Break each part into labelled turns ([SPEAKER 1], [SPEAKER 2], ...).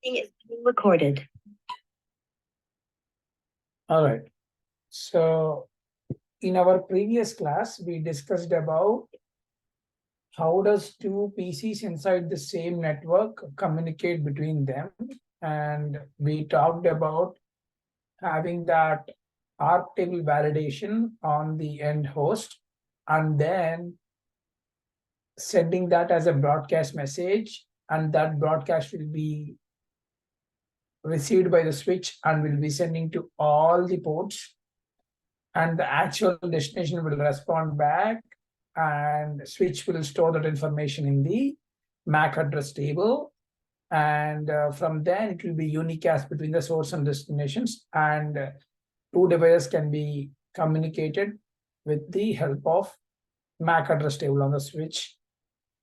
[SPEAKER 1] Is being recorded.
[SPEAKER 2] All right. So in our previous class, we discussed about how does two PCs inside the same network communicate between them. And we talked about having that arc table validation on the end host and then sending that as a broadcast message. And that broadcast will be received by the switch and will be sending to all the ports, and the actual destination will respond back, and switch will store that information in the MAC address table. And from then it will be unicast between the source and destinations, and two devices can be communicated with the help of MAC address table on the switch.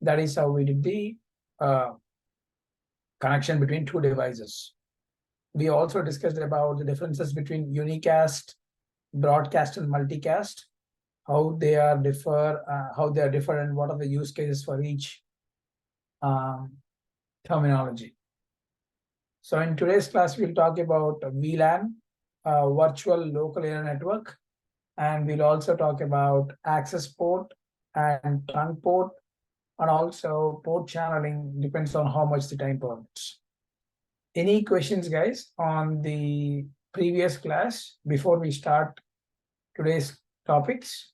[SPEAKER 2] That is how we did the connection between two devices. We also discussed about the differences between unicast, broadcast, and multicast, how they are different, and what are the use cases for each terminology. So in today's class, we'll talk about VLAN, virtual local area network, and we'll also talk about access port and trunk port, and also port channeling depends on how much the time permits. Any questions, guys, on the previous class before we start today's topics?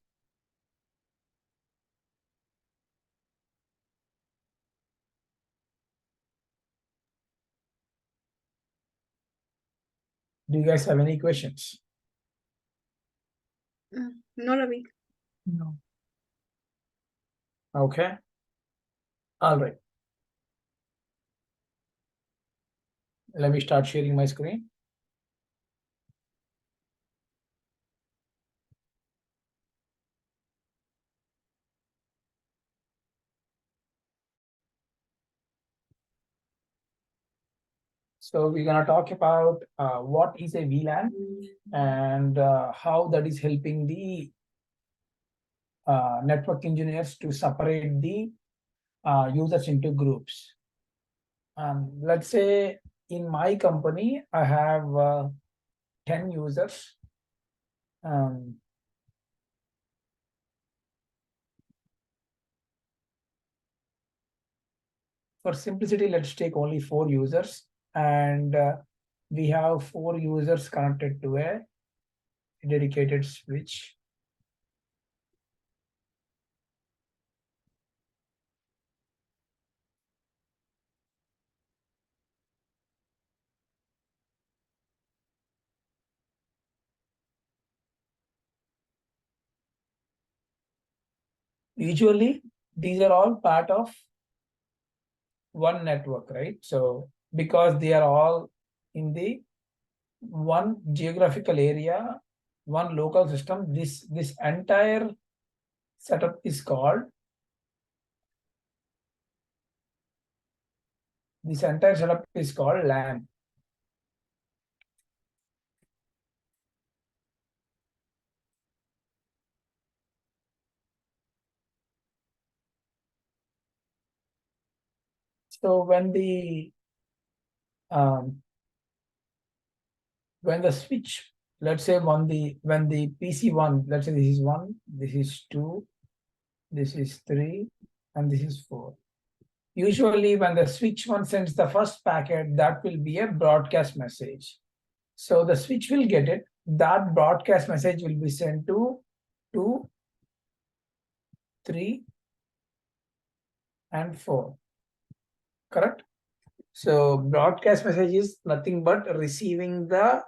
[SPEAKER 2] Do you guys have any questions?
[SPEAKER 3] No, Ravi.
[SPEAKER 2] No. Okay. All right. Let me start sharing my screen. So we're going to talk about what is a VLAN and how that is helping the network engineers to separate the users into groups. Let's say in my company, I have 10 users. For simplicity, let's take only 4 users, and we have 4 users connected to a dedicated switch. Usually, these are all part of one network, right? So because they are all in the one geographical area, one local system, this entire setup is called LAN. So when the switch, let's say when the PC one, let's say this is 1, this is 2, this is 3, and this is 4. Usually when the switch one sends the first packet, that will be a broadcast message. So the switch will get it. That broadcast message will be sent to 2, 3, and 4. Correct? So broadcast message is nothing but receiving the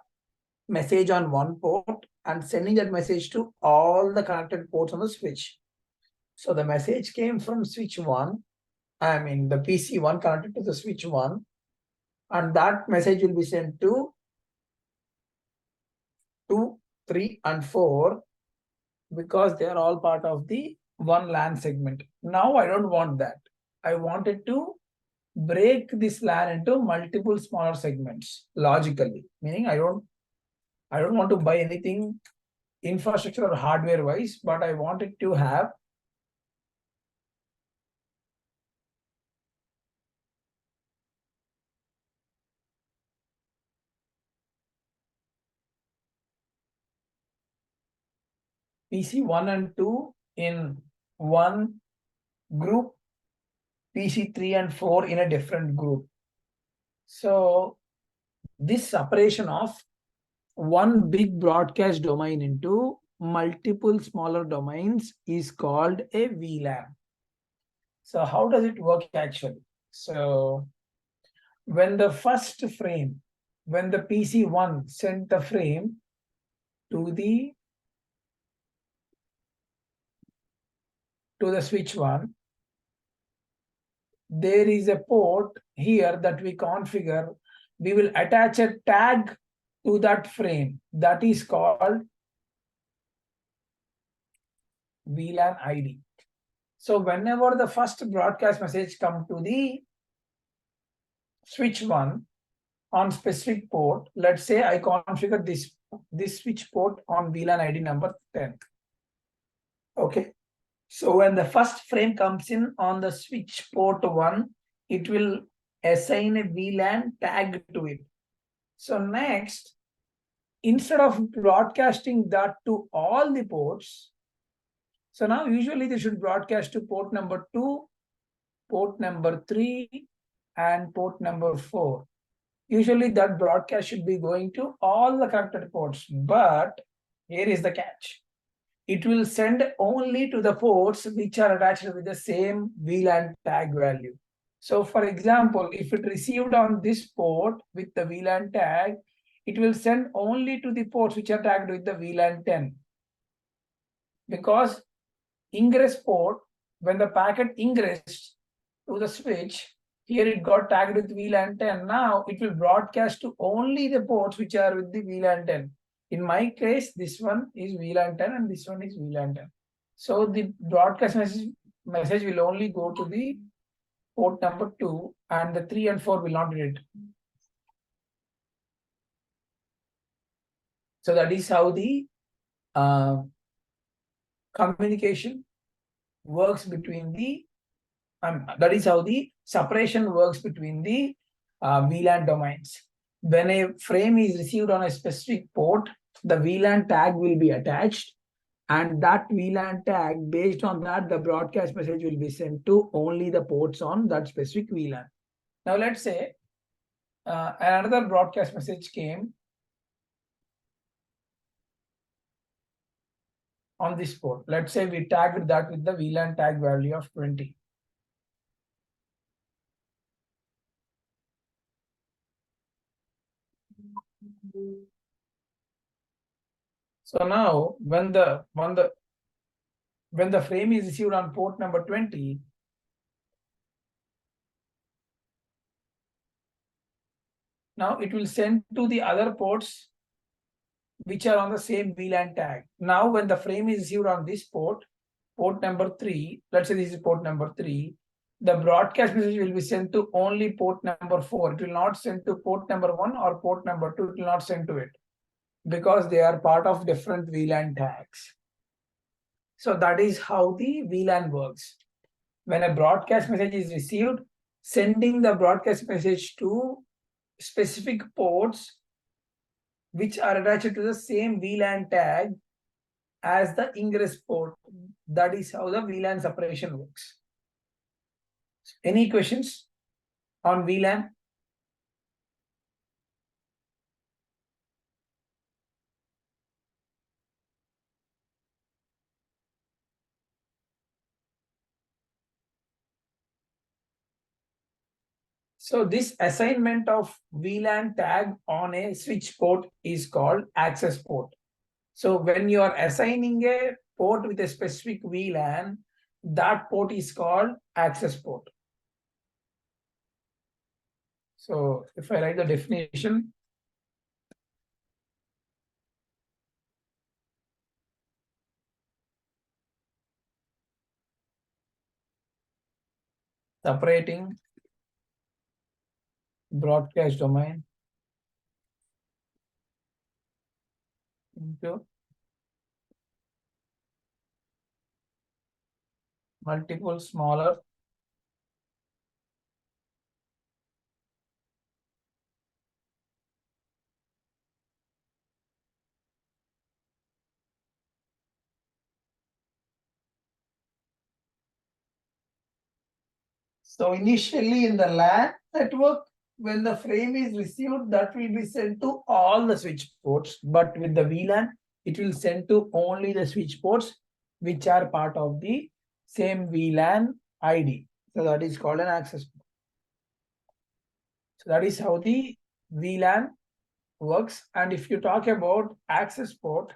[SPEAKER 2] message on one port and sending that message to all the connected ports on the switch. So the message came from switch 1, I mean the PC 1 connected to the switch 1, and that message will be sent to 2, 3, and 4 because they are all part of the one LAN segment. Now I don't want that. I wanted to break this LAN into multiple smaller segments logically, meaning I don't want to buy anything infrastructure or hardware wise, but I wanted to have PC1 and 2 in one group, PC3 and 4 in a different group. So this separation of one big broadcast domain into multiple smaller domains is called a VLAN. So how does it work actually? So when the PC1 sent the frame to the switch 1, there is a port here that we configure. We will attach a tag to that frame that is called VLAN ID. So whenever the first broadcast message come to the switch 1 on specific port, let's say I configure this switch port on VLAN ID number 10. Okay. So when the first frame comes in on the switch port 1, it will assign a VLAN tag to it. So next, instead of broadcasting that to all the ports, so now usually they should broadcast to port number 2, port number 3, and port number 4. Usually that broadcast should be going to all the connected ports, but here is the catch. It will send only to the ports which are attached with the same VLAN tag value. So for example, if it received on this port with the VLAN tag, it will send only to the ports which are tagged with the VLAN 10. Because ingress port, when the packet ingressed to the switch, here it got tagged with VLAN 10. Now it will broadcast to only the ports which are with the VLAN 10. In my case, this one is VLAN 10 and this one is VLAN 10. So the broadcast message will only go to the port number 2 and the 3 and 4 will not get it. So that is how the communication works between the that is how the separation works between the VLAN domains. When a frame is received on a specific port, the VLAN tag will be attached, and that VLAN tag, based on that, the broadcast message will be sent to only the ports on that specific VLAN. Now let's say another broadcast message came on this port. Let's say we tagged that with the VLAN tag value of 20. So now when the frame is received on port number 20, now it will send to the other ports which are on the same VLAN tag. Now when the frame is received on this port number 3, let's say this is port number 3, the broadcast message will be sent to only port number 4. It will not send to port number 1 or port number 2. It will not send to it because they are part of different VLAN tags. So that is how the VLAN works. When a broadcast message is received, sending the broadcast message to specific ports which are attached to the same VLAN tag as the ingress port. That is how the VLAN separation works. Any questions on VLAN? So this assignment of VLAN tag on a switch port is called access port. So when you are assigning a port with a specific VLAN, that port is called access port. So if I write the definition, separating broadcast domain into multiple smaller So initially in the LAN network, when the frame is received, that will be sent to all the switch ports. But with the VLAN, it will send to only the switch ports which are part of the same VLAN ID. So that is called an access port. So that is how the VLAN works. And if you talk about access port,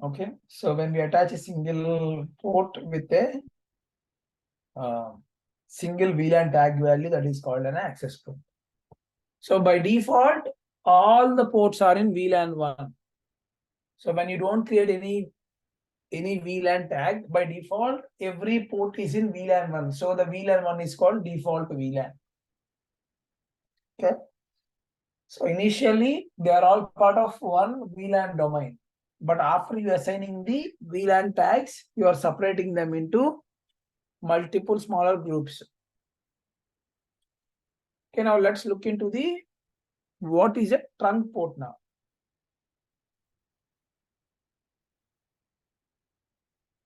[SPEAKER 2] okay. So when we attach a single port with a single VLAN tag value, that is called an access port. So by default, all the ports are in VLAN 1. So when you don't create any VLAN tag, by default, every port is in VLAN 1. So the VLAN 1 is called default VLAN. Okay. So initially, they are all part of one VLAN domain. But after you assigning the VLAN tags, you are separating them into multiple smaller groups. Okay, now let's look into the what is a trunk port now.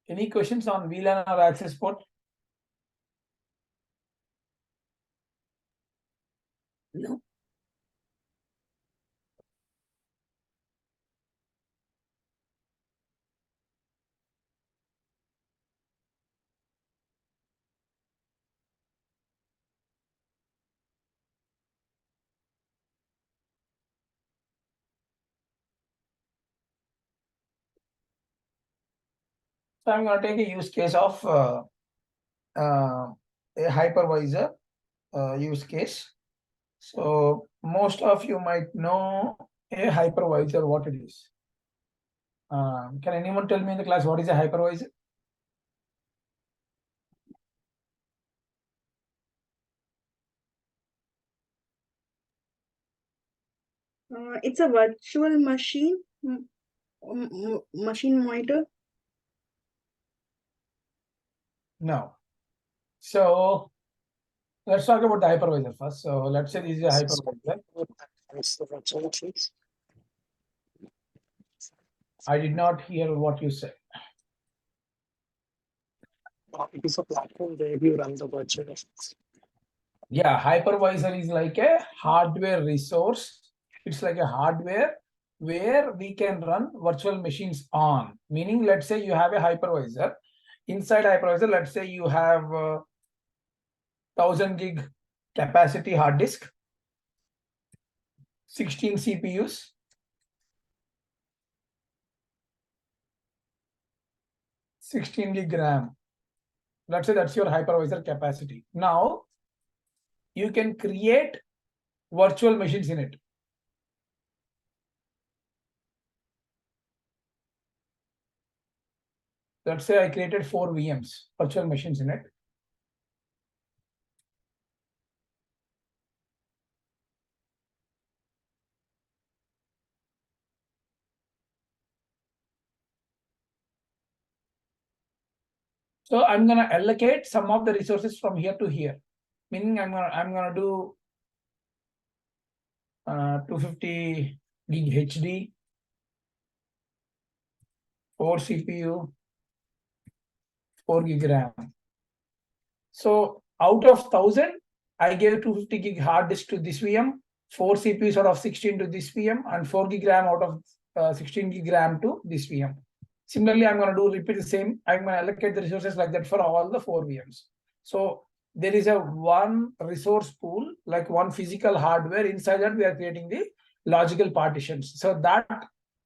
[SPEAKER 2] Any questions on VLAN or access port? No. So I'm going to take a use case of a hypervisor use case. So most of you might know a hypervisor, what it is. Can anyone tell me in the class what is a hypervisor?
[SPEAKER 1] It's a virtual machine, machine monitor.
[SPEAKER 2] No. So let's talk about the hypervisor first. So let's say this is a hypervisor. I did not hear what you said.
[SPEAKER 3] It is a platform where you run the virtual machines.
[SPEAKER 2] Yeah, hypervisor is like a hardware resource. It's like a hardware where we can run virtual machines on. Meaning, let's say you have a hypervisor. Inside hypervisor, let's say you have 1000 gig capacity hard disk, 16 CPUs, 16 gig RAM. Let's say that's your hypervisor capacity. Now, you can create virtual machines in it. Let's say I created 4 VMs, virtual machines in it. So I'm going to allocate some of the resources from here to here. Meaning I'm gonna do 250 gig HD, 4 CPU, 4 gig RAM. So out of 1000, I gave 250 gig hard disk to this VM, 4 CPUs out of 16 to this VM, and 4 gig RAM out of 16 gig RAM to this VM. Similarly, I'm going to repeat the same. I'm going to allocate the resources like that for all the 4 VMs. So there is a one resource pool, like one physical hardware. Inside that, we are creating the logical partitions. So that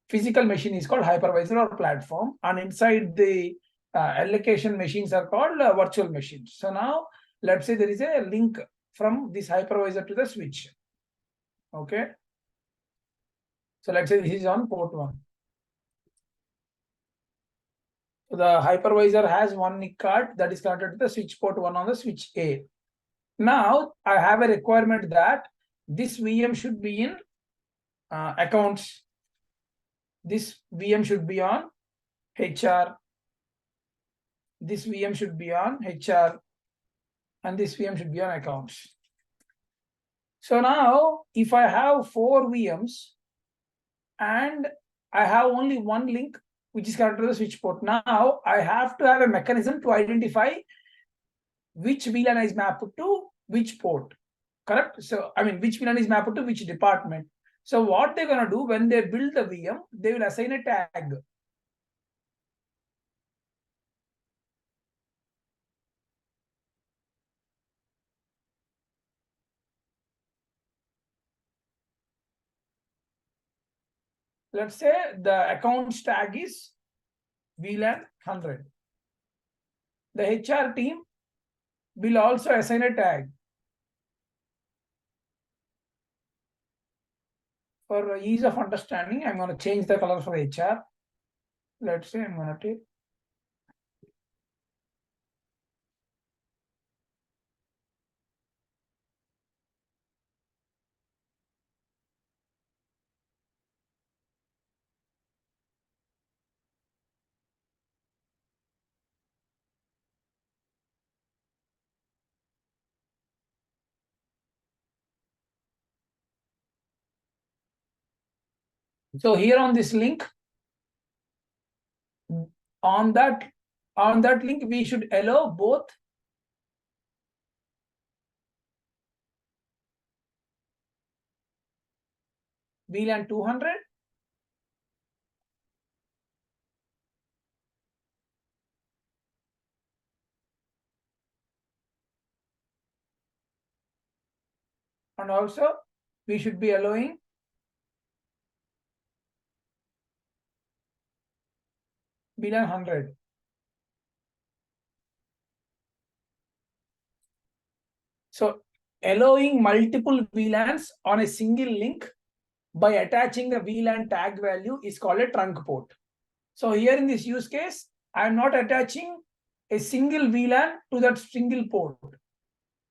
[SPEAKER 2] physical machine is called hypervisor or platform, and inside the allocation machines are called virtual machines. So now let's say there is a link from this hypervisor to the switch. Okay. So let's say this is on port 1. So the hypervisor has one NIC card that is connected to the switch port 1 on the switch A. Now I have a requirement that this VM should be in accounts. This VM should be on HR. This VM should be on HR. And this VM should be on accounts. So now if I have 4 VMs and I have only one link which is connected to the switch port, now I have to have a mechanism to identify which VLAN is mapped to which port. Correct? So I mean which VLAN is mapped to which department. So what they're gonna do when they build the VM, they will assign a tag. Let's say the accounts tag is VLAN 100. The HR team will also assign a tag. For ease of understanding, I'm going to change the color for HR. Let's say I'm going to take. So here on this link, on that link, we should allow both VLAN 200 and also we should be allowing VLAN 100. So allowing multiple VLANs on a single link by attaching the VLAN tag value is called a trunk port. So here in this use case, I'm not attaching a single VLAN to that single port.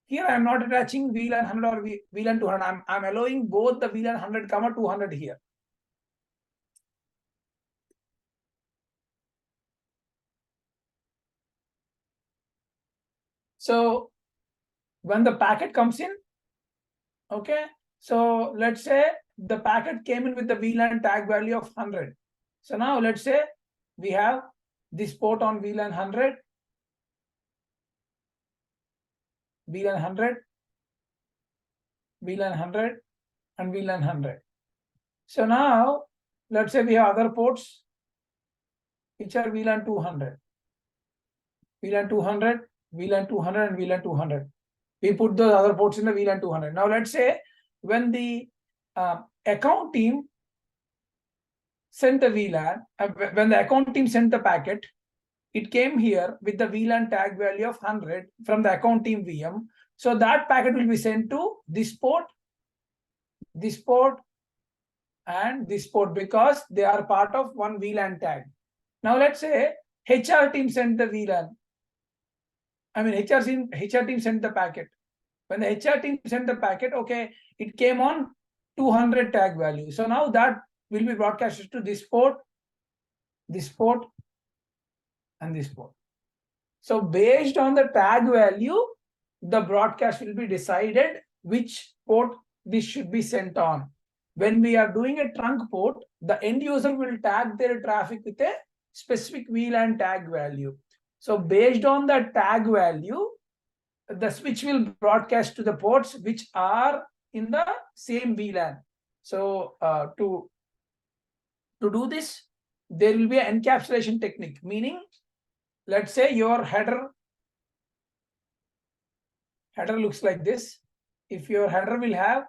[SPEAKER 2] Here I'm not attaching VLAN 100 or VLAN 200. I'm allowing both the VLAN 100, 200 here. So when the packet comes in, okay, so let's say the packet came in with the VLAN tag value of 100. So now let's say we have this port on VLAN 100, VLAN 100, VLAN 100, and VLAN 100. So now let's say we have other ports which are VLAN 200, VLAN 200, VLAN 200, and VLAN 200. We put those other ports in the VLAN 200. Now let's say when the account team sent the VLAN, when the account team sent the packet, it came here with the VLAN tag value of 100 from the account team VM. So that packet will be sent to this port, and this port because they are part of one VLAN tag. Now let's say HR team sent the VLAN. I mean HR team sent the packet. When the HR team sent the packet, okay, it came on 200 tag value. So now that will be broadcasted to this port, and this port. So based on the tag value, the broadcast will be decided which port this should be sent on. When we are doing a trunk port, the end user will tag their traffic with a specific VLAN tag value. So based on the tag value, the switch will broadcast to the ports which are in the same VLAN. So to do this, there will be an encapsulation technique, meaning let's say your header looks like this. If your header will have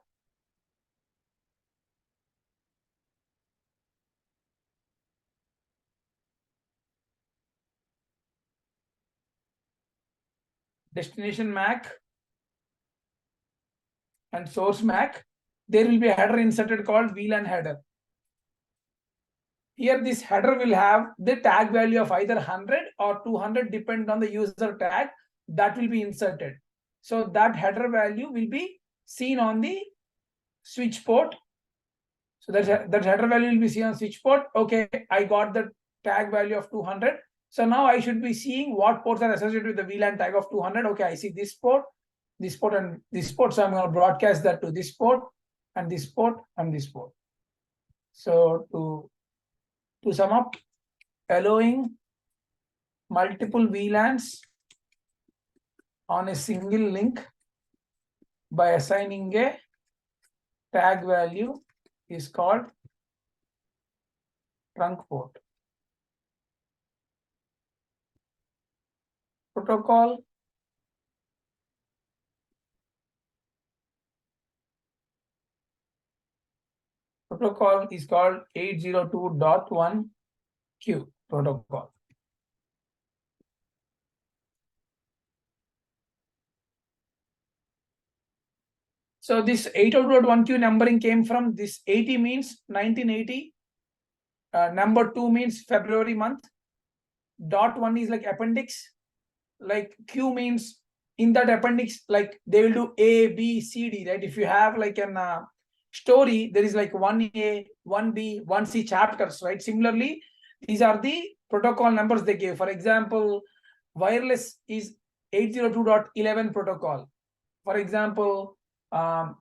[SPEAKER 2] destination MAC and source MAC, there will be a header inserted called VLAN header. Here this header will have the tag value of either 100 or 200 depending on the user tag that will be inserted. So that header value will be seen on the switch port. So that header value will be seen on switch port. Okay, I got the tag value of 200. So now I should be seeing what ports are associated with the VLAN tag of 200. Okay, I see this port, and this port. So I'm going to broadcast that to this port and this port and this port. So to sum up, allowing multiple VLANs on a single link by assigning a tag value is called trunk port. Protocol is called 802.1q protocol. So this 802.1q numbering came from this 80 means 1980. Number 2 means February month. Dot 1 is like appendix. Like Q means in that appendix, like they will do A, B, C, D, right? If you have like an story, there is like 1A, 1B, 1C chapters, right? Similarly, these are the protocol numbers they gave. For example, wireless is 802.11 protocol. For example,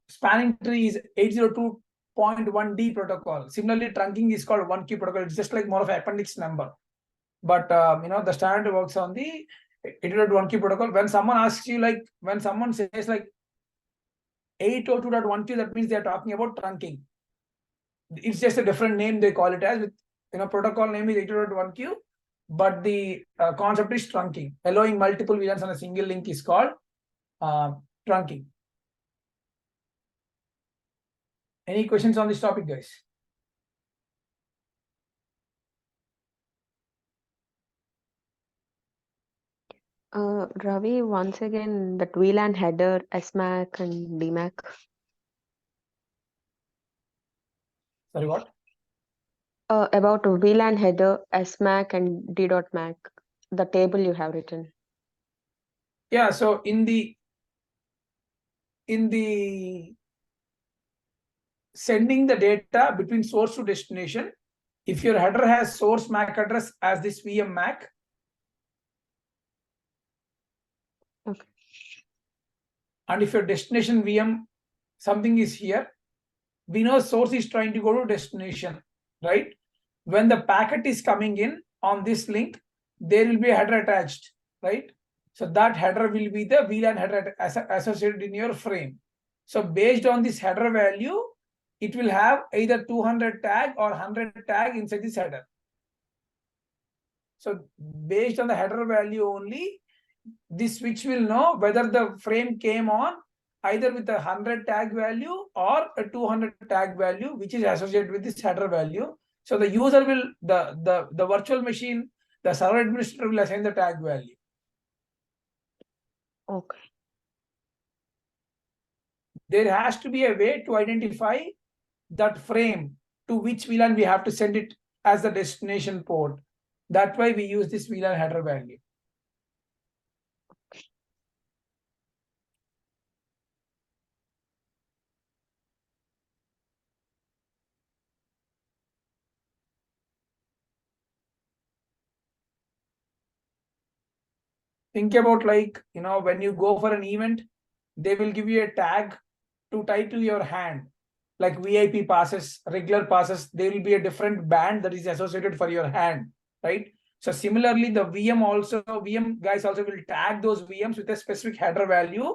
[SPEAKER 2] spanning tree is 802.1D protocol. Similarly, trunking is called 1Q protocol. It's just like more of an appendix number. But the standard works on the 802.1q protocol. When someone asks you, like when someone says like 802.1q, that means they are talking about trunking. It's just a different name they call it as. With protocol name is 802.1q, but the concept is trunking. Allowing multiple VLANs on a single link is called trunking. Any questions on this topic, guys?
[SPEAKER 4] Ravi, once again, that VLAN header, SMAC and DMAC.
[SPEAKER 2] Sorry, what?
[SPEAKER 4] About VLAN header, SMAC and D.MAC, the table you have written.
[SPEAKER 2] Yeah, so in the sending the data between source to destination, if your header has source MAC address as this VM MAC,
[SPEAKER 4] okay,
[SPEAKER 2] and if your destination VM something is here, we know source is trying to go to destination, right? When the packet is coming in on this link, there will be a header attached, right? So that header will be the VLAN header associated in your frame. So based on this header value, it will have either 200 tag or 100 tag inside this header. So based on the header value only, this switch will know whether the frame came on either with a 100 tag value or a 200 tag value, which is associated with this header value. So the user will, the virtual machine, the server administrator will assign the tag value.
[SPEAKER 4] Okay.
[SPEAKER 2] There has to be a way to identify that frame to which VLAN we have to send it as the destination port. That's why we use this VLAN header value. Think about like, when you go for an event, they will give you a tag to tie to your hand, like VIP passes, regular passes, there will be a different band that is associated for your hand, right? So similarly, the VM guys also will tag those VMs with a specific header value.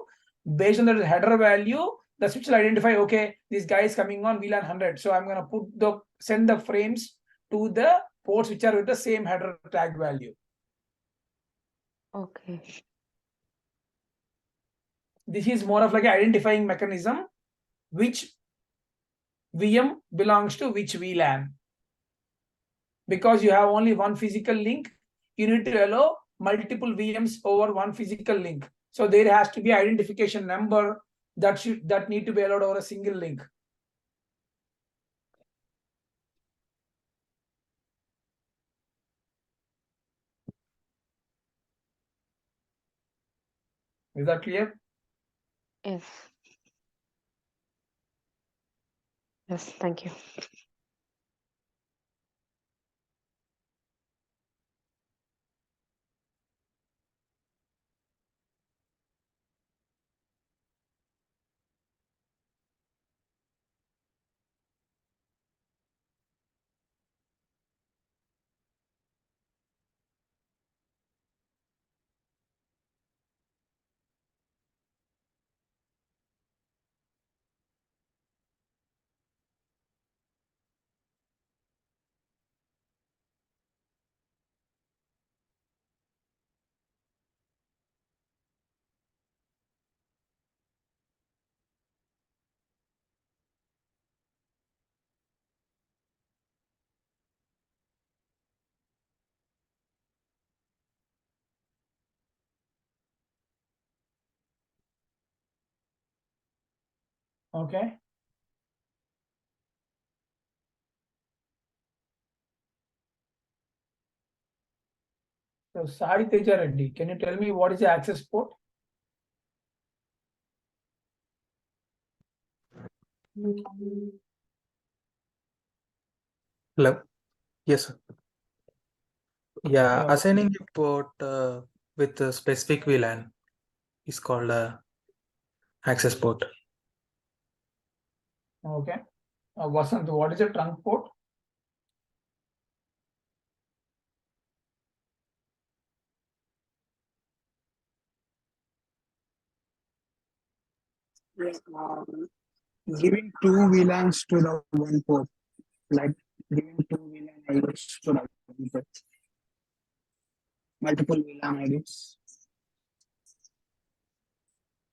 [SPEAKER 2] Based on the header value, the switch will identify, okay, this guy is coming on VLAN 100. So I'm going to send the frames to the ports which are with the same header tag value.
[SPEAKER 4] Okay.
[SPEAKER 2] This is more of like an identifying mechanism, which VM belongs to which VLAN. Because you have only one physical link, you need to allow multiple VMs over one physical link. So there has to be identification number that need to be allowed over a single link. Is that clear?
[SPEAKER 4] Yes. Yes, thank you.
[SPEAKER 2] Okay. So Sai Teja Reddy, can you tell me what is the access port?
[SPEAKER 5] Hello. Yes, sir. Yeah,
[SPEAKER 2] Yeah.
[SPEAKER 5] assigning a port with a specific VLAN is called access port.
[SPEAKER 2] Okay. Vasant, what is a trunk port?
[SPEAKER 3] Yeah, giving two VLANs to the one port, like giving two VLAN IDs to the one port. Multiple VLAN IDs.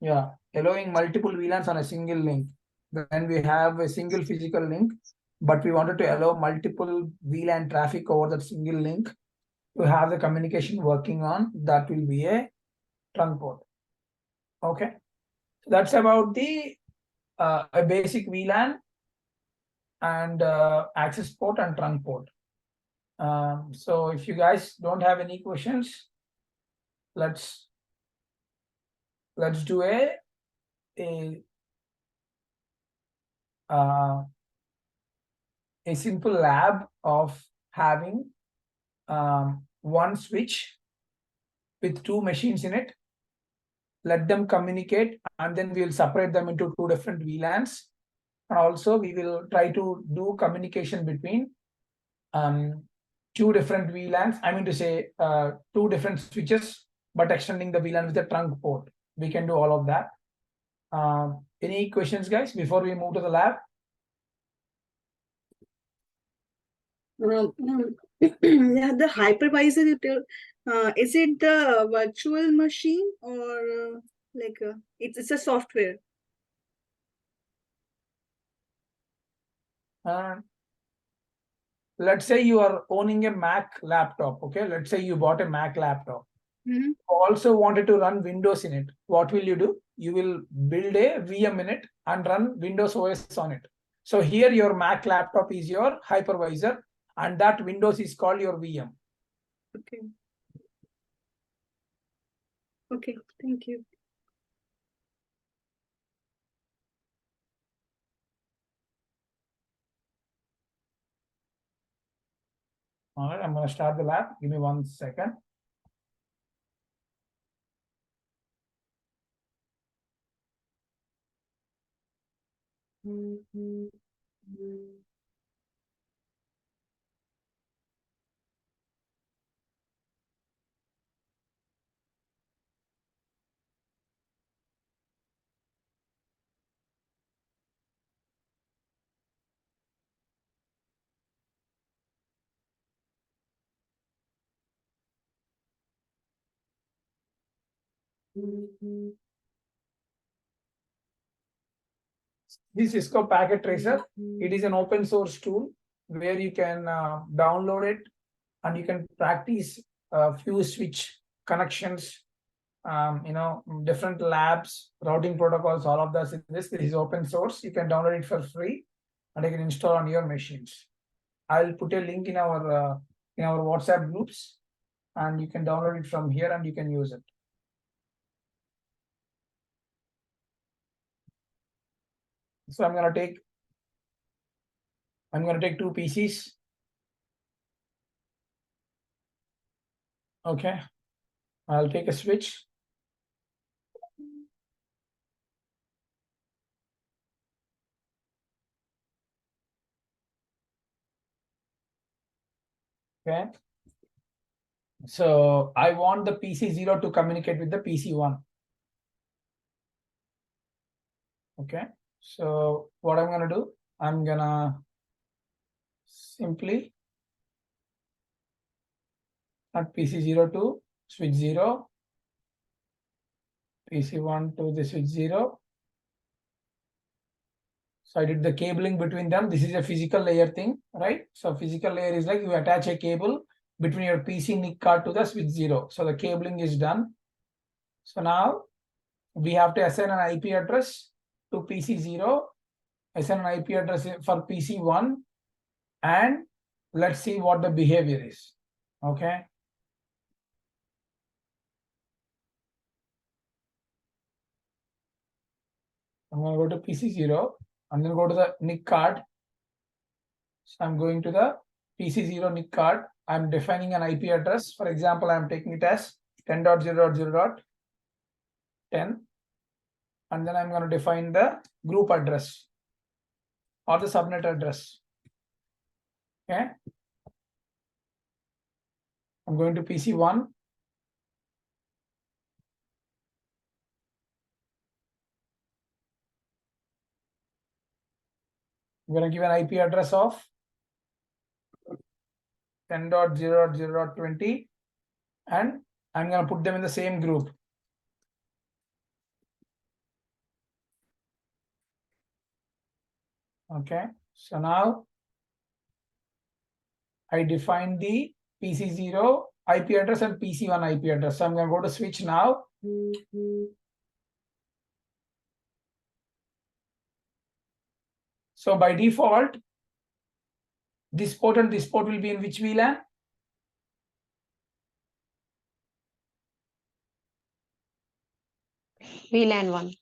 [SPEAKER 2] Yeah, allowing multiple VLANs on a single link. Then we have a single physical link, but we wanted to allow multiple VLAN traffic over that single link to have the communication working on. That will be a trunk port. Okay, so that's about the a basic VLAN and access port and trunk port. So if you guys don't have any questions, let's do a uh, a simple lab of having one switch with two machines in it. Let them communicate, and then we will separate them into two different VLANs. And also we will try to do communication between two different VLANs. I mean to say two different switches, but extending the VLAN with the trunk port. We can do all of that. Any questions, guys, before we move to the lab?
[SPEAKER 1] Yeah, the hypervisor, is it the virtual machine or it's a software?
[SPEAKER 2] Let's say you are owning a Mac laptop. Okay, let's say you bought a Mac laptop.
[SPEAKER 1] Mhm.
[SPEAKER 2] Also wanted to run Windows in it. What will you do? You will build a VM in it and run Windows OS on it. So here your Mac laptop is your hypervisor, and that Windows is called your VM.
[SPEAKER 1] Okay. Okay, thank you.
[SPEAKER 2] All right, I'm going to start the lab. Give me 1 second. This Cisco Packet Tracer, it is an open source tool where you can download it and you can practice a few switch connections different labs, routing protocols, all of this. This is open source. You can download it for free, and you can install on your machines. I'll put a link in our WhatsApp groups, and you can download it from here and you can use it. So I'm gonna take two PCs. Okay, I'll take a switch. Okay. So I want the PC0 to communicate with the PC1. Okay. So what I'm gonna do, I'm gonna simply add PC0 to switch 0, PC1 to the switch 0. So I did the cabling between them. This is a physical layer thing, right? So physical layer is like you attach a cable between your PC NIC card to the switch 0. So the cabling is done. So now we have to assign an IP address to PC0, assign an IP address for PC1, and let's see what the behavior is. Okay. I'm going to go to PC0 and then go to the NIC card. So I'm going to the PC0 NIC card. I'm defining an IP address. For example, I'm taking it as 10.0.0.10. And then I'm going to define the group address or the subnet address. Okay. I'm going to PC1. I'm going to give an IP address of 10.0.0.20, and I'm going to put them in the same group. Okay, so now I define the PC0 IP address and PC1 IP address. So I'm going to go to switch now. So by default, this port and this port will be in which VLAN?
[SPEAKER 4] VLAN 1.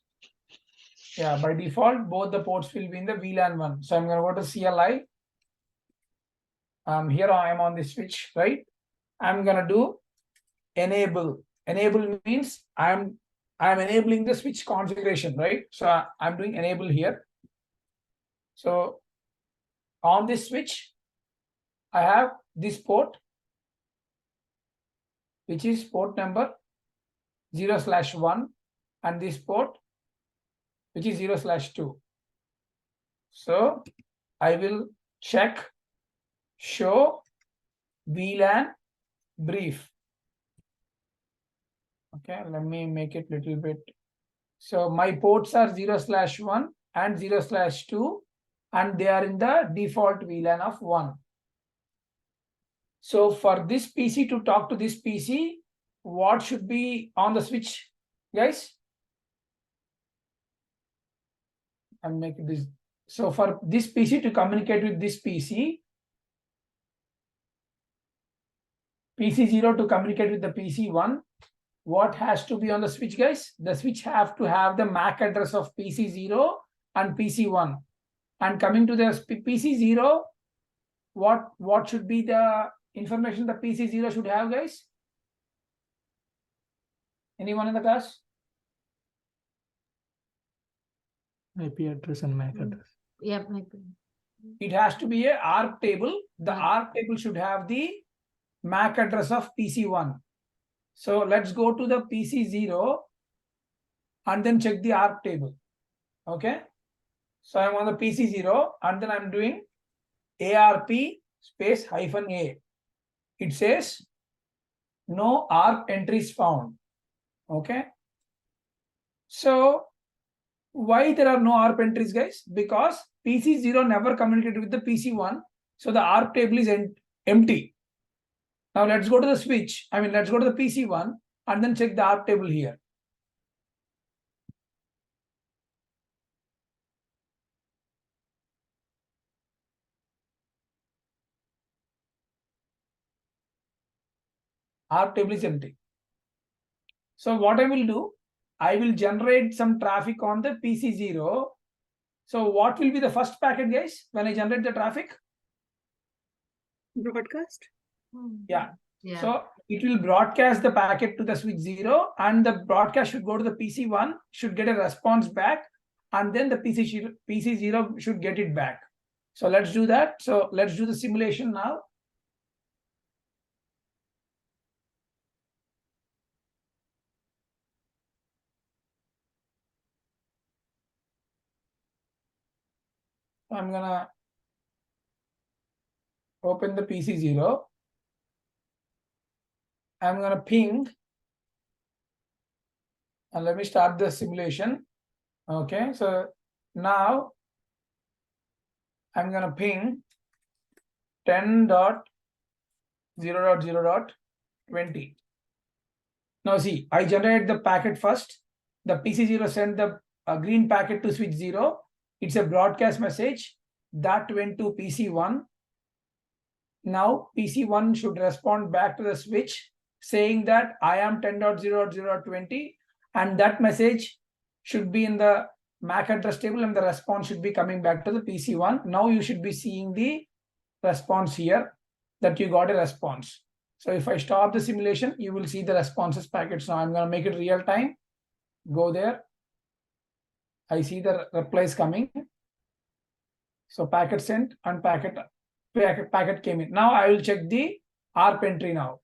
[SPEAKER 2] Yeah, by default, both the ports will be in the VLAN 1. So I'm going to go to CLI. Here I am on the switch, right? I'm going to do enable. Enable means I'm enabling the switch configuration, right? So I'm doing enable here. So on this switch, I have this port, which is port number 0/1, and this port, which is 0/2. So I will check show VLAN brief. Okay, let me make it a little bit. So my ports are 0/1 and 0/2, and they are in the default VLAN of 1. So for this PC to talk to this PC, what should be on the switch, guys? I'm making this. So for this PC to communicate with this PC, PC0 to communicate with the PC1, what has to be on the switch, guys? The switch have to have the MAC address of PC0 and PC1. And coming to the PC0, what should be the information the PC0 should have, guys? Anyone in the class?
[SPEAKER 5] IP address and MAC address.
[SPEAKER 6] Yeah,
[SPEAKER 2] It has to be a ARP table. The ARP table should have the MAC address of PC1. So let's go to the PC0 and then check the ARP table. Okay. So I'm on the PC0 and then I'm doing ARP space -A. It says no ARP entries found. Okay. So why there are no ARP entries, guys? Because PC0 never communicated with the PC1. So the ARP table is empty. Now let's go to the switch. Let's go to the PC1 and then check the ARP table here. ARP table is empty. So what I will do, I will generate some traffic on the PC0. So what will be the first packet, guys, when I generate the traffic?
[SPEAKER 1] Broadcast.
[SPEAKER 2] Yeah.
[SPEAKER 6] Yeah.
[SPEAKER 2] So it will broadcast the packet to the switch 0, and the broadcast should go to the PC1, should get a response back, and then the PC0 should get it back. So let's do that. So let's do the simulation now. I'm gonna open the PC0. I'm gonna ping, and let me start the simulation. Okay, so now I'm gonna ping 10.0.0.20. Now see, I generate the packet first. The PC0 sent the green packet to switch 0. It's a broadcast message that went to PC1. Now PC1 should respond back to the switch saying that I am 10.0.0.20, and that message should be in the MAC address table, and the response should be coming back to the PC1. Now you should be seeing the response here, that you got a response. So if I stop the simulation, you will see the responses packets. Now I'm going to make it real time. Go there. I see the replies coming. So packet sent and packet came in. Now I will check the ARP entry now.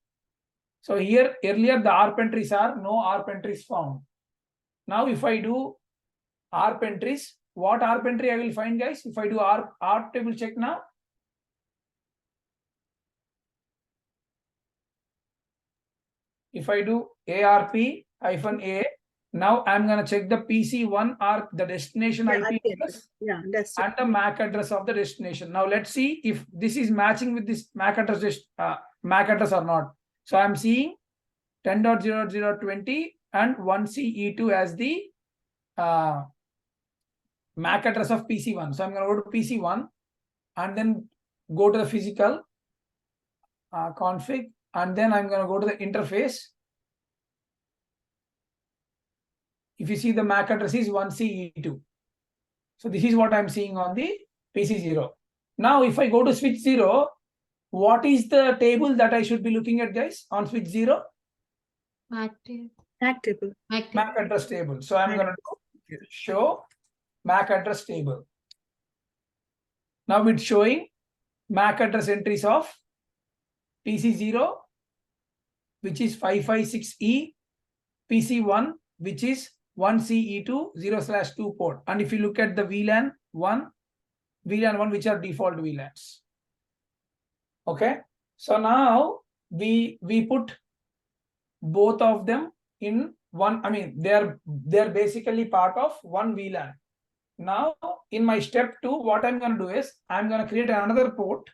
[SPEAKER 2] So here earlier the ARP entries are no ARP entries found. Now if I do ARP entries, what ARP entry I will find, guys? If I do ARP table check now, if I do ARP-A, now I'm going to check the PC1 ARP, the destination IP address,
[SPEAKER 1] That's
[SPEAKER 2] and the MAC address of the destination. Now let's see if this is matching with this MAC address or not. So I'm seeing 10.0.0.20 and 1CE2 as the MAC address of PC1. So I'm going to go to PC1 and then go to the physical config, and then I'm going to go to the interface. If you see, the MAC address is 1CE2. So this is what I'm seeing on the PC0. Now if I go to switch 0, what is the table that I should be looking at, guys, on switch 0?
[SPEAKER 6] MAC
[SPEAKER 1] table.
[SPEAKER 2] MAC address table. So I'm going to show MAC address table. Now it's showing MAC address entries of PC0, which is 556E, PC1, which is 1CE2 0/2 port. And if you look at the VLAN 1, which are default VLANs. Okay. So now we put both of them in one. I mean, they're basically part of one VLAN. Now in my step 2, what I'm going to do is I'm going to create another port.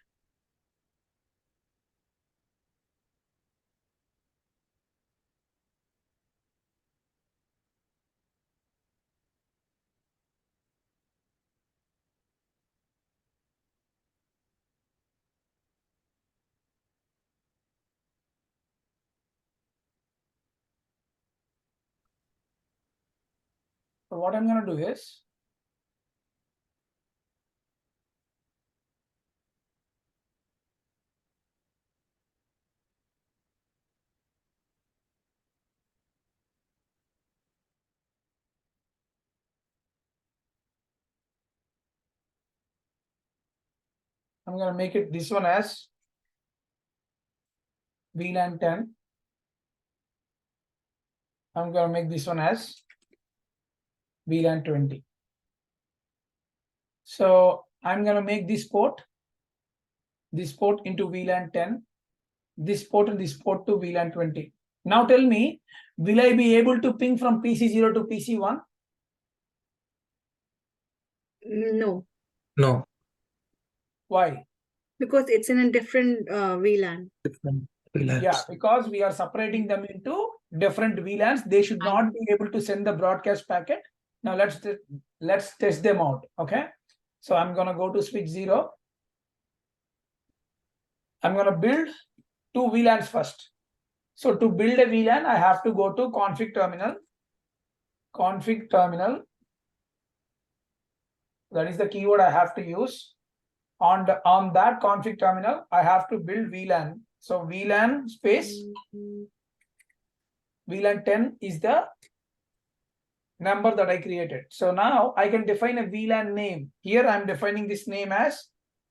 [SPEAKER 2] So what I'm going to do is I'm going to make it this one as VLAN 10. I'm going to make this one as VLAN 20. So I'm going to make this port into VLAN 10, this port and this port to VLAN 20. Now tell me, will I be able to ping from PC0 to PC1?
[SPEAKER 1] No,
[SPEAKER 5] No.
[SPEAKER 2] Why?
[SPEAKER 1] because it's in a different VLAN.
[SPEAKER 5] Different VLANs.
[SPEAKER 2] Yeah, because we are separating them into different VLANs, they should not be able to send the broadcast packet. Now let's test them out. Okay. So I'm gonna go to switch 0. I'm gonna build 2 VLANs first. So to build a VLAN, I have to go to config terminal. Config terminal. That is the keyword I have to use. On that config terminal, I have to build VLAN. So VLAN space VLAN 10 is the number that I created. So now I can define a VLAN name. Here I'm defining this name as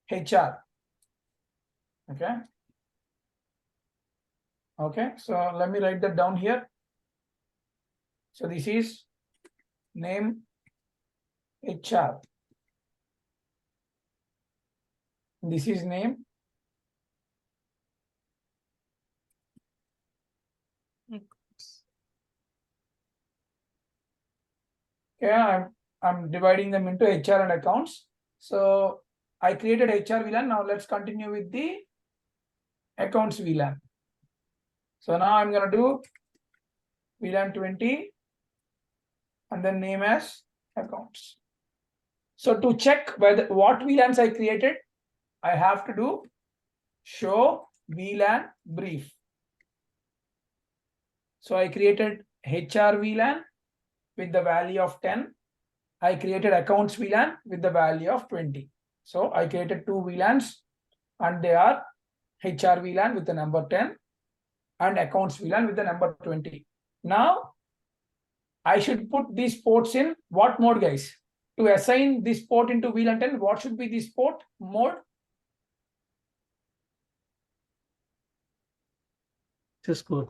[SPEAKER 2] HR. Okay. Okay, so let me write that down here. So this is name HR. This is name. Okay, I'm dividing them into HR and accounts. So I created HR VLAN. Now let's continue with the accounts VLAN. So now I'm gonna do VLAN 20 and then name as accounts. So to check whether what VLANs I created, I have to do show VLAN brief. So I created HR VLAN with the value of 10. I created accounts VLAN with the value of 20. So I created 2 VLANs and they are HR VLAN with the number 10 and accounts VLAN with the number 20. Now I should put these ports in what mode, guys? To assign this port into VLAN 10, what should be this port mode?
[SPEAKER 5] Access port.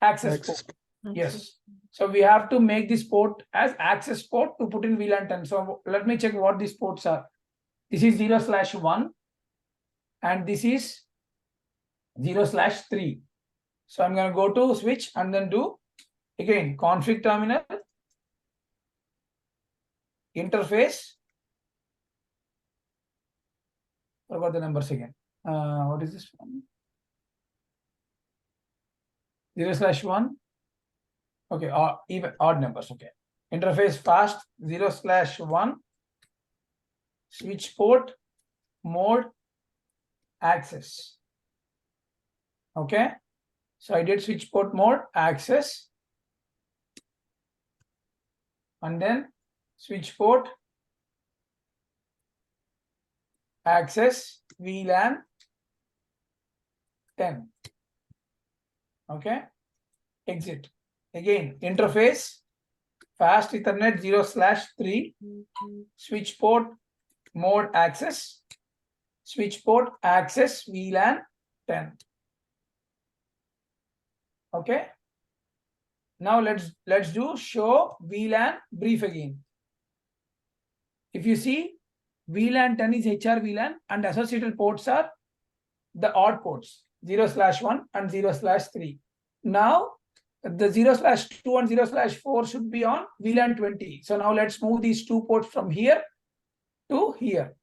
[SPEAKER 2] Access port. Yes. So we have to make this port as access port to put in VLAN 10. So let me check what these ports are. This is 0/1 and this is 0/3. So I'm going to go to switch and then do again config terminal, interface. What about the numbers again? What is this one? 0/1. Okay, even odd numbers. Okay. Interface fast 0/1. Switch port mode access. Okay. So I did switch port mode access and then switch port access VLAN 10. Okay. Exit. Again, interface fast Ethernet 0/3. Switch port mode access. Switch port access VLAN 10. Okay. Now let's do show VLAN brief again. If you see, VLAN 10 is HR VLAN and associated ports are the odd ports 0/1 and 0/3. Now the 0/2 and 0/4 should be on VLAN 20. So now let's move these 2 ports from here to here.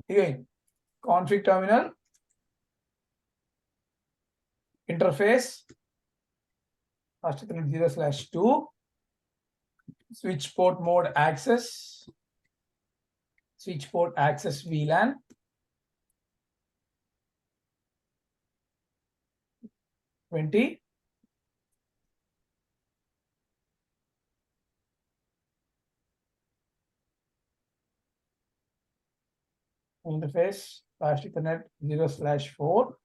[SPEAKER 2] Again, config terminal, interface, first 0/2, switch port mode access, switch port access VLAN, 20. Interface fast Ethernet 0/4,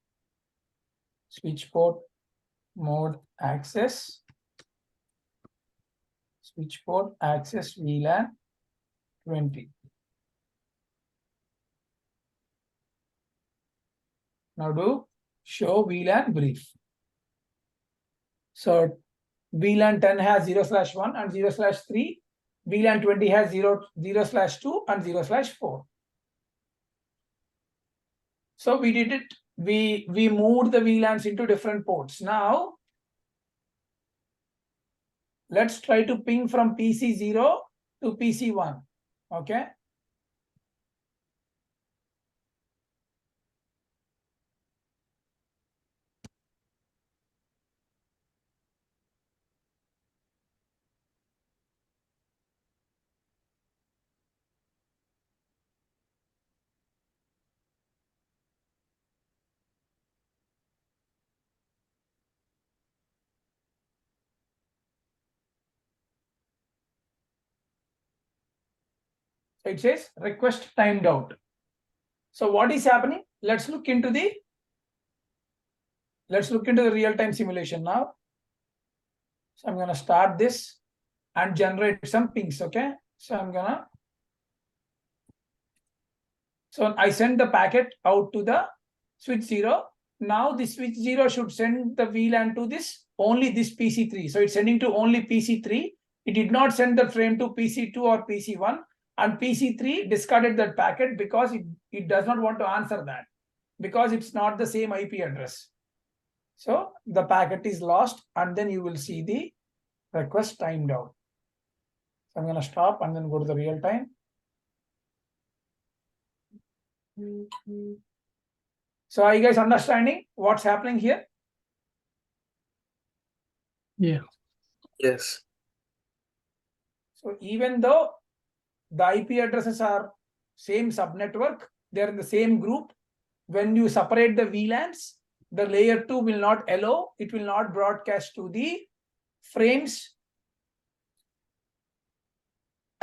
[SPEAKER 2] switch port mode access, switch port access VLAN 20. Now do show VLAN brief. So VLAN 10 has 0/1 and 0/3. VLAN 20 has 0/2 and 0/4. So we did it. We moved the VLANs into different ports. Now let's try to ping from PC 0 to PC 1. Okay. So it says request timed out. So what is happening? Let's look into the real-time simulation now. So I'm gonna start this and generate some pings. Okay. So I send the packet out to the switch 0. Now the switch 0 should send the VLAN to only this PC3. So it's sending to only PC3. It did not send the frame to PC2 or PC1, and PC3 discarded that packet because it does not want to answer that, because it's not the same IP address. So the packet is lost, and then you will see the request timed out. So I'm going to stop and then go to the real time. So are you guys understanding what's happening here?
[SPEAKER 3] Yeah.
[SPEAKER 5] Yes.
[SPEAKER 2] So even though the IP addresses are same subnetwork, they're in the same group, when you separate the VLANs, the layer 2 will not allow, it will not broadcast to the frames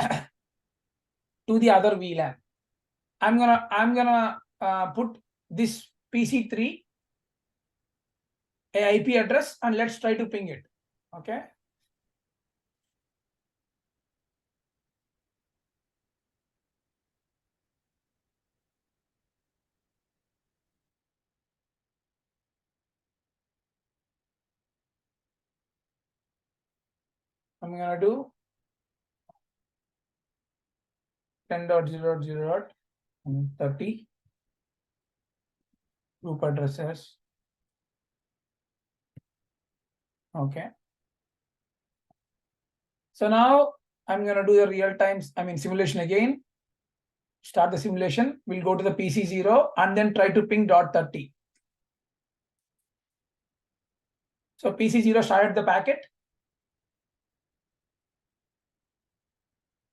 [SPEAKER 2] to the other VLAN. I'm gonna put this PC3 a IP address and let's try to ping it. Okay. I'm gonna do 10.0.0.30 group addresses. Okay. So now I'm gonna do the real time, simulation again. Start the simulation. We'll go to the PC0 and then try to ping .30. So PC0 started the packet.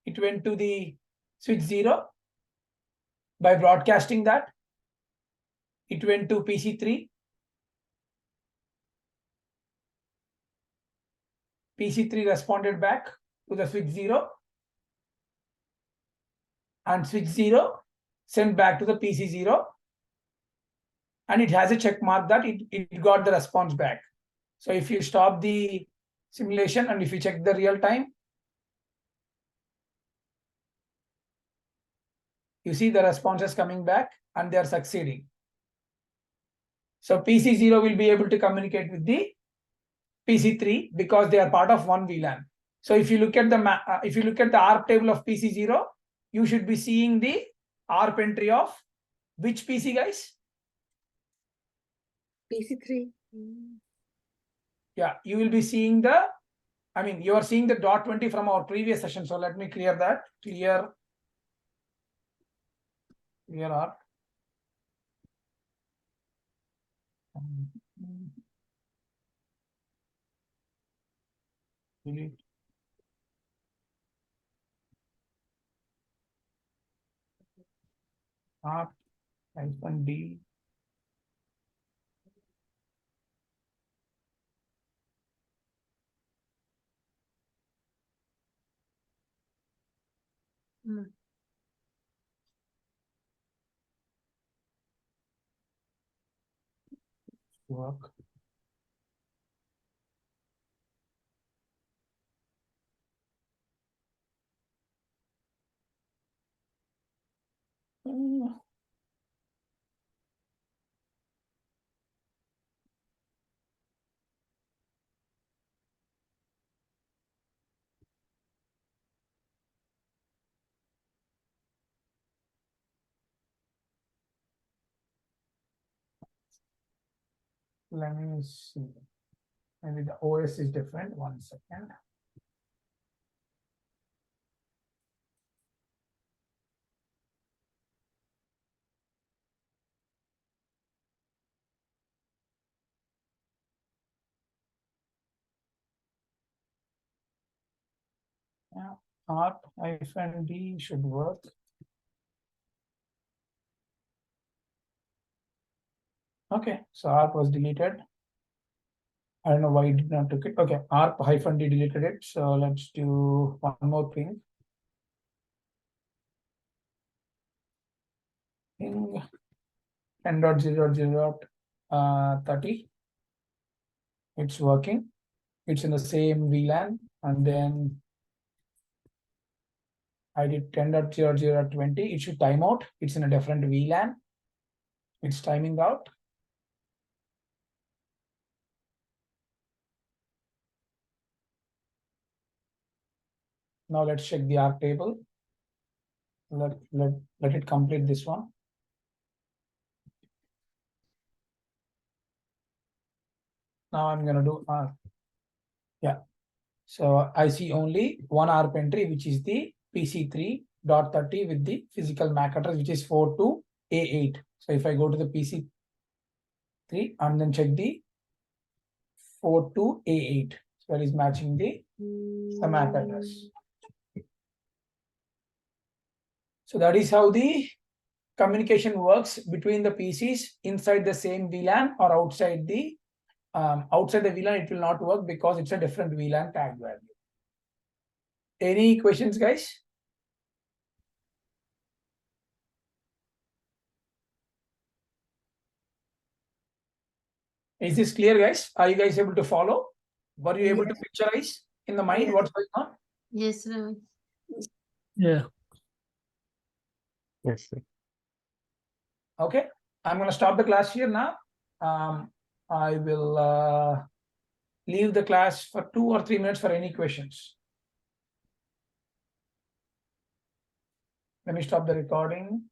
[SPEAKER 2] It went to the switch 0. By broadcasting that, it went to PC3. PC3 responded back to the switch 0. And switch 0 sent back to the PC0. And it has a check mark that it got the response back. So if you stop the simulation and if you check the real time, you see the responses coming back and they are succeeding. So PC0 will be able to communicate with the PC3 because they are part of one VLAN. So if you look at the ARP table of PC0, you should be seeing the ARP entry of which PC, guys?
[SPEAKER 1] PC3.
[SPEAKER 2] Yeah, you will be seeing you are seeing the .20 from our previous session. So let me clear that. Clear ARP. Delete. ARP -D. Work. Let me see. Maybe the OS is different. 1 second. Yeah, ARP-D should work. Okay, so ARP was deleted. I don't know why it did not took it. Okay, ARP-D deleted it. So let's do one more thing. ping 10.0.0.30. It's working. It's in the same VLAN, and then I did 10.0.0.20. It should time out. It's in a different VLAN. It's timing out. Now let's check the arc table. Let it complete this one. Now I'm gonna do yeah. So I see only one ARP entry, which is the PC3.30 with the physical MAC address, which is 42A8. So if I go to the PC3 and then check the 42A8, so that is matching the MAC address. So that is how the communication works between the PCs inside the same VLAN or outside the VLAN. It will not work because it's a different VLAN tag value. Any questions, guys? Is this clear, guys? Are you guys able to follow? Were you able to picturize in the mind what's going on?
[SPEAKER 6] Yes, sir.
[SPEAKER 5] Yeah.
[SPEAKER 7] Yes, sir.
[SPEAKER 2] Okay, I'm going to stop the class here now. I will leave the class for 2 or 3 minutes for any questions. Let me stop the recording.